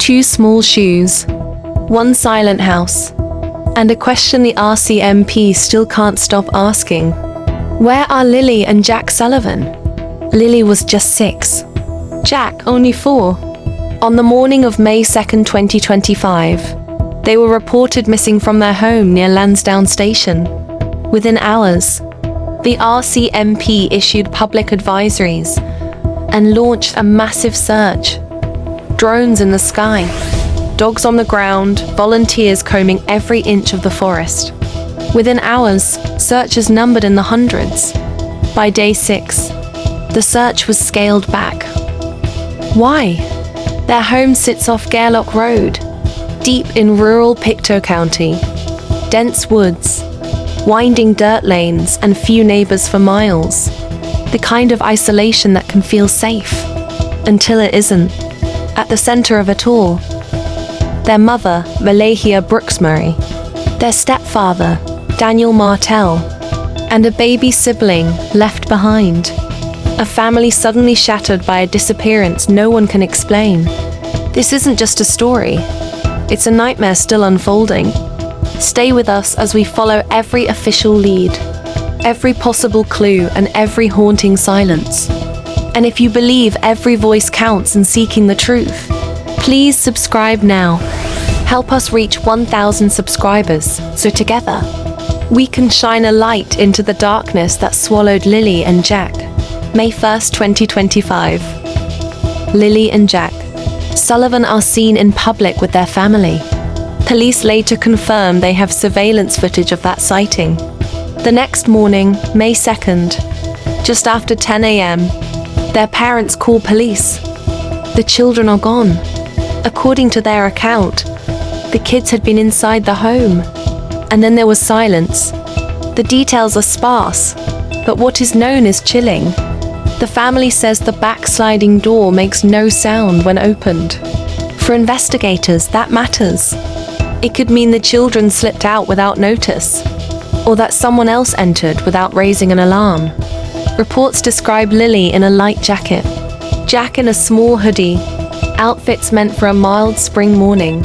2 small shoes, 1 silent house, and a question the RCMP still can't stop asking. Where are Lily and Jack Sullivan? Lily was just 6. Jack only 4. On the morning of May 2nd, 2025, they were reported missing from their home near Lansdowne Station. Within hours, the RCMP issued public advisories and launched a massive search. Drones in the sky, dogs on the ground, volunteers combing every inch of the forest. Within hours, searches numbered in the hundreds. By day 6, the search was scaled back. Why? Their home sits off Gairloch Road, deep in rural Pictou County. Dense woods, winding dirt lanes, and few neighbors for miles. The kind of isolation that can feel safe, until it isn't. At the center of it all, their mother, Malahia Brooks-Murray, their stepfather, Daniel Martell, and a baby sibling left behind. A family suddenly shattered by a disappearance no one can explain. This isn't just a story. It's a nightmare still unfolding. Stay with us as we follow every official lead, every possible clue, and every haunting silence. And if you believe every voice counts in seeking the truth, please subscribe now. Help us reach 1,000 subscribers, so together, we can shine a light into the darkness that swallowed Lily and Jack. May 1st, 2025. Lily and Jack Sullivan are seen in public with their family. Police later confirm they have surveillance footage of that sighting. The next morning, May 2nd, just after 10 a.m., their parents call police. The children are gone. According to their account, the kids had been inside the home. And then there was silence. The details are sparse, but what is known is chilling. The family says the backsliding door makes no sound when opened. For investigators, that matters. It could mean the children slipped out without notice, or that someone else entered without raising an alarm. Reports describe Lily in a light jacket, Jack in a small hoodie, outfits meant for a mild spring morning,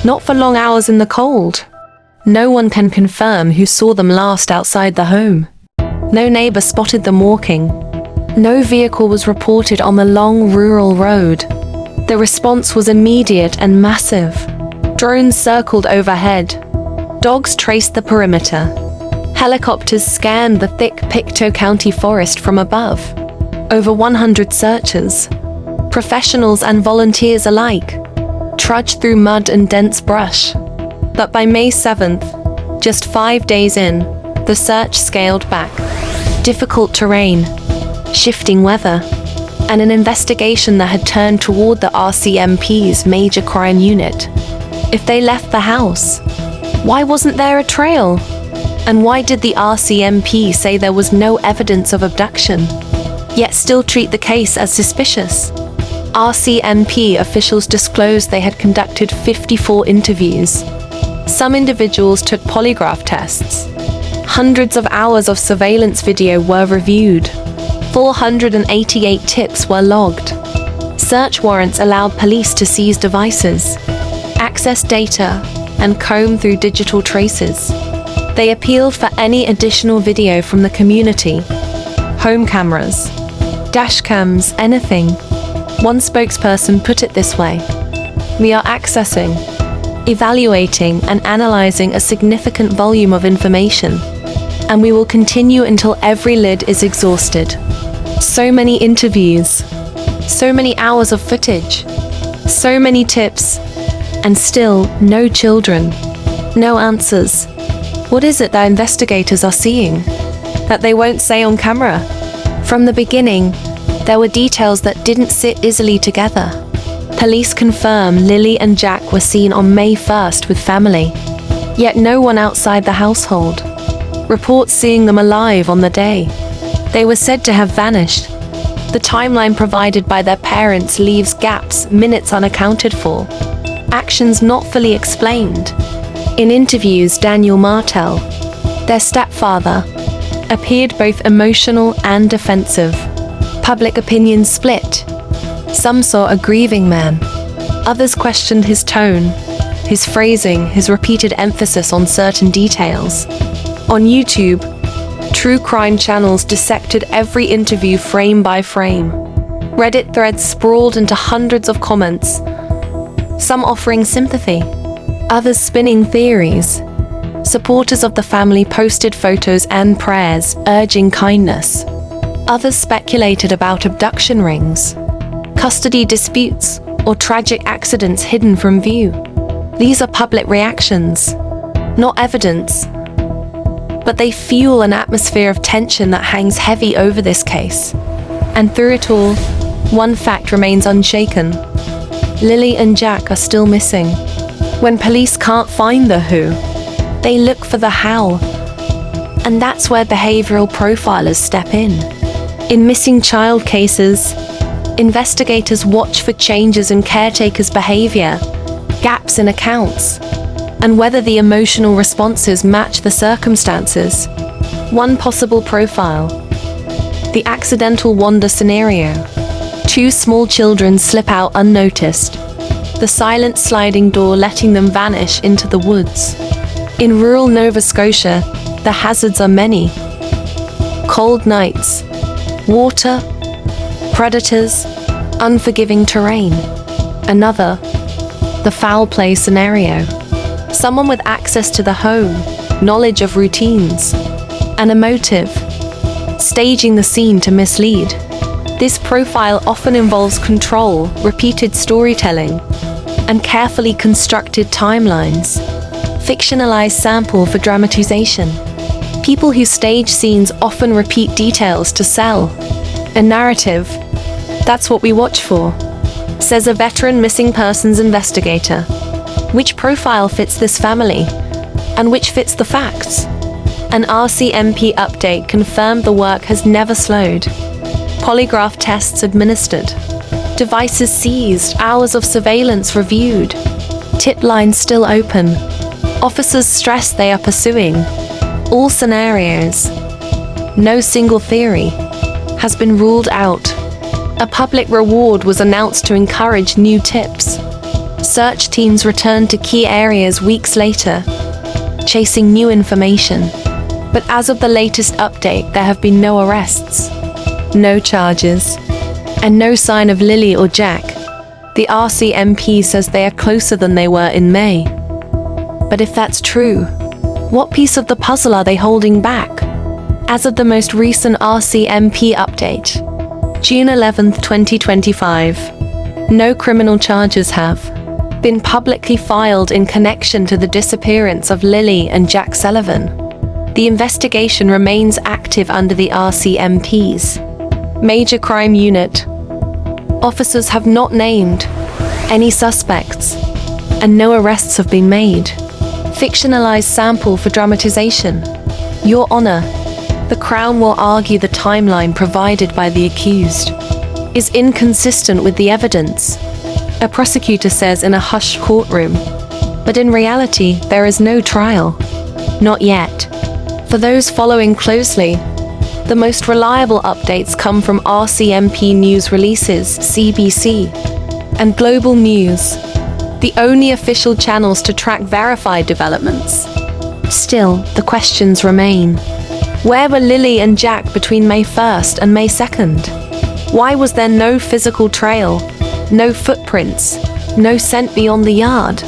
not for long hours in the cold. No one can confirm who saw them last outside the home. No neighbor spotted them walking. No vehicle was reported on the long rural road. The response was immediate and massive. Drones circled overhead. Dogs traced the perimeter. Helicopters scanned the thick Pictou County forest from above. Over 100 searchers, professionals and volunteers alike, trudged through mud and dense brush. But by May 7th, just 5 days in, the search scaled back. Difficult terrain, shifting weather, and an investigation that had turned toward the RCMP's major crime unit. If they left the house, why wasn't there a trail? And why did the RCMP say there was no evidence of abduction, yet still treat the case as suspicious? RCMP officials disclosed they had conducted 54 interviews. Some individuals took polygraph tests. Hundreds of hours of surveillance video were reviewed. 488 tips were logged. Search warrants allowed police to seize devices, access data, and comb through digital traces. They appealed for any additional video from the community. Home cameras, dash cams, anything. One spokesperson put it this way: "We are accessing, evaluating, and analyzing a significant volume of information, and we will continue until every lid is exhausted." So many interviews, so many hours of footage, so many tips, and still no children, no answers. What is it that investigators are seeing that they won't say on camera? From the beginning, there were details that didn't sit easily together. Police confirm Lily and Jack were seen on May 1st with family, yet no one outside the household. Reports seeing them alive on the day they were said to have vanished. The timeline provided by their parents leaves gaps, minutes unaccounted for, actions not fully explained. In interviews, Daniel Martell, their stepfather, appeared both emotional and defensive. Public opinion split. Some saw a grieving man. Others questioned his tone, his phrasing, his repeated emphasis on certain details. On YouTube, true crime channels dissected every interview frame by frame. Reddit threads sprawled into hundreds of comments, some offering sympathy, others spinning theories. Supporters of the family posted photos and prayers, urging kindness. Others speculated about abduction rings, custody disputes, or tragic accidents hidden from view. These are public reactions, not evidence, but they fuel an atmosphere of tension that hangs heavy over this case. And through it all, one fact remains unshaken. Lily and Jack are still missing. When police can't find the who, they look for the how. And that's where behavioral profilers step in. In missing child cases, investigators watch for changes in caretakers' behavior, gaps in accounts, and whether the emotional responses match the circumstances. One possible profile: the accidental wander scenario. 2 small children slip out unnoticed, the silent sliding door letting them vanish into the woods. In rural Nova Scotia, the hazards are many. Cold nights, water, predators, unforgiving terrain. Another, the foul play scenario. Someone with access to the home, knowledge of routines, and a motive, staging the scene to mislead. This profile often involves control, repeated storytelling, and carefully constructed timelines. Fictionalized sample for dramatization. People who stage scenes often repeat details to sell a narrative. That's what we watch for, says a veteran missing persons investigator. Which profile fits this family, and which fits the facts? An RCMP update confirmed the work has never slowed. Polygraph tests administered, devices seized, hours of surveillance reviewed, tip lines still open. Officers stress they are pursuing all scenarios. No single theory has been ruled out. A public reward was announced to encourage new tips. Search teams returned to key areas weeks later, chasing new information. But as of the latest update, there have been no arrests, no charges, and no sign of Lily or Jack. The RCMP says they are closer than they were in May. But if that's true, what piece of the puzzle are they holding back? As of the most recent RCMP update, June 11, 2025, no criminal charges have been publicly filed in connection to the disappearance of Lily and Jack Sullivan. The investigation remains active under the RCMP's Major Crime Unit. Officers have not named any suspects, and no arrests have been made. Fictionalized sample for dramatization. Your Honor, the Crown will argue the timeline provided by the accused is inconsistent with the evidence, a prosecutor says in a hushed courtroom. But in reality, there is no trial. Not yet. For those following closely, the most reliable updates come from RCMP news releases, CBC, and Global News, the only official channels to track verified developments. Still, the questions remain. Where were Lily and Jack between May 1st and May 2nd? Why was there no physical trail, no footprints, no scent beyond the yard?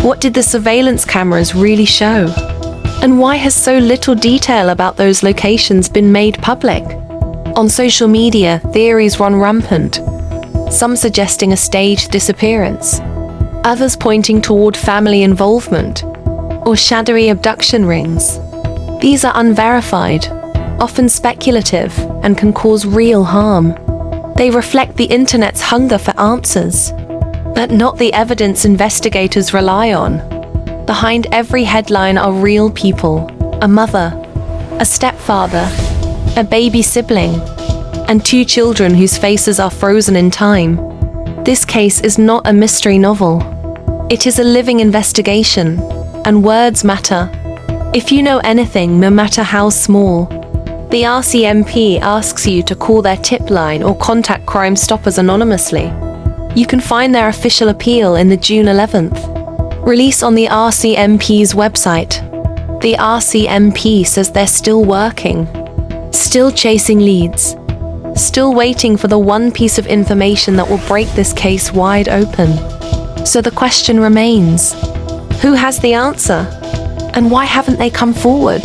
What did the surveillance cameras really show? And why has so little detail about those locations been made public? On social media, theories run rampant, some suggesting a staged disappearance, others pointing toward family involvement or shadowy abduction rings. These are unverified, often speculative, and can cause real harm. They reflect the internet's hunger for answers, but not the evidence investigators rely on. Behind every headline are real people: a mother, a stepfather, a baby sibling, and 2 children whose faces are frozen in time. This case is not a mystery novel. It is a living investigation, and words matter. If you know anything, no matter how small, the RCMP asks you to call their tip line or contact Crime Stoppers anonymously. You can find their official appeal in the June 11th release on the RCMP's website. The RCMP says they're still working, still chasing leads, still waiting for the one piece of information that will break this case wide open. So the question remains, who has the answer? And why haven't they come forward?